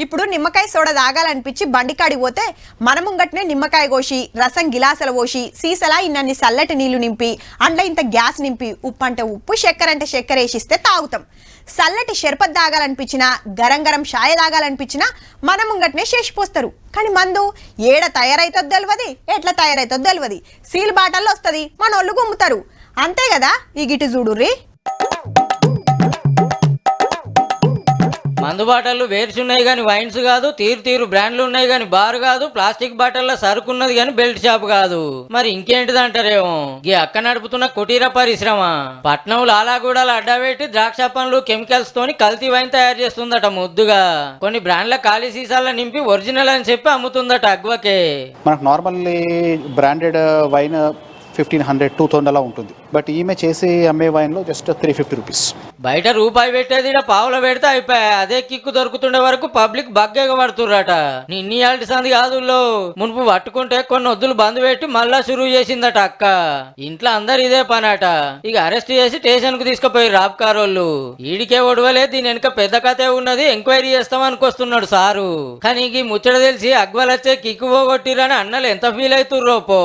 ఇప్పుడు నిమ్మకాయ సోడా తాగాలనిపించి బండికాడికి పోతే మన ముంగట్నే నిమ్మకాయ కోసి రసం గిలాసల పోసి సీసలా ఇన్నన్ని చల్లటి నీళ్లు నింపి అండ్ల ఇంత గ్యాస్ నింపి ఉప్పు అంటే ఉప్పు చక్కెర అంటే చక్కెర వేసిస్తే తాగుతాం. చల్లటి షర్బత్ తాగాలనిపించినా గరం గరం షాయ తాగాలనిపించినా మన ముంగట్నే చేసిపోస్తారు. కానీ మందు ఏడ తయారైతుందో తెలియదు, ఎట్లా తయారైతుందో తెలియదు. సీల్ బాటల్లో వస్తుంది, మనోళ్ళు గుమ్ముతారు. అంతే కదా. ఈ గిటి చూడుర్రి. మందు బాటలు వేర్చున్నాయి కానీ వైన్స్ కాదు, తీరు తీరు బ్రాండ్లు ఉన్నాయి కానీ బార్ కాదు, ప్లాస్టిక్ బాటల్లో సరుకున్నది కానీ బెల్ట్ షాప్ కాదు. మరి ఇంకేంటిది అంటారేమో. ఈ అక్క నడుపుతున్న కుటీర పరిశ్రమ పట్నం లాలాగూడలు అడ్డబెట్టి ద్రాక్ష పండ్లు కెమికల్స్ తోని కల్తీ వైన్ తయారు చేస్తుందట. ముద్దుగా కొన్ని బ్రాండ్ల ఖాళీ సీసాల నింపి ఒరిజినల్ అని చెప్పి అమ్ముతుందట అగ్వకే. మనకు నార్మల్లీ బ్రాండెడ్ వైన్ 1500 2000 అలా ఉంటుంది. బట్ ఈమె చేసి అమ్మే వైన్లో జస్ట్ 350 రూపీస్. బయట రూపాయి పెట్టేది పావుల పెడితే అయిపోయా. అదే కిక్కు దొరుకుతుండే వరకు పబ్లిక్ బగ్గగా పడుతుర్రట. నిన్నయాల్టి సంది కాదుల్లో మునుపు పట్టుకుంటే కొన్ని వద్దులు బంద్ పెట్టి మళ్ళా షురువు చేసిందట అక్క. ఇంట్లో అందరు ఇదే పనట. ఇక అరెస్ట్ చేసి స్టేషన్ కు తీసుకుపోయి రాబ్కారోళ్ళు. ఈడికే ఒడవలే, దీని వెనక పెద్ద కథే ఉన్నది, ఎంక్వైరీ చేస్తామనుకొస్తున్నాడు సారు. కానీ ఈ ముచ్చట తెలిసి అగ్వలచ్చే కిక్కు పోగొట్టిరని అన్నలు ఎంత ఫీల్ అవుతుర్రో పో.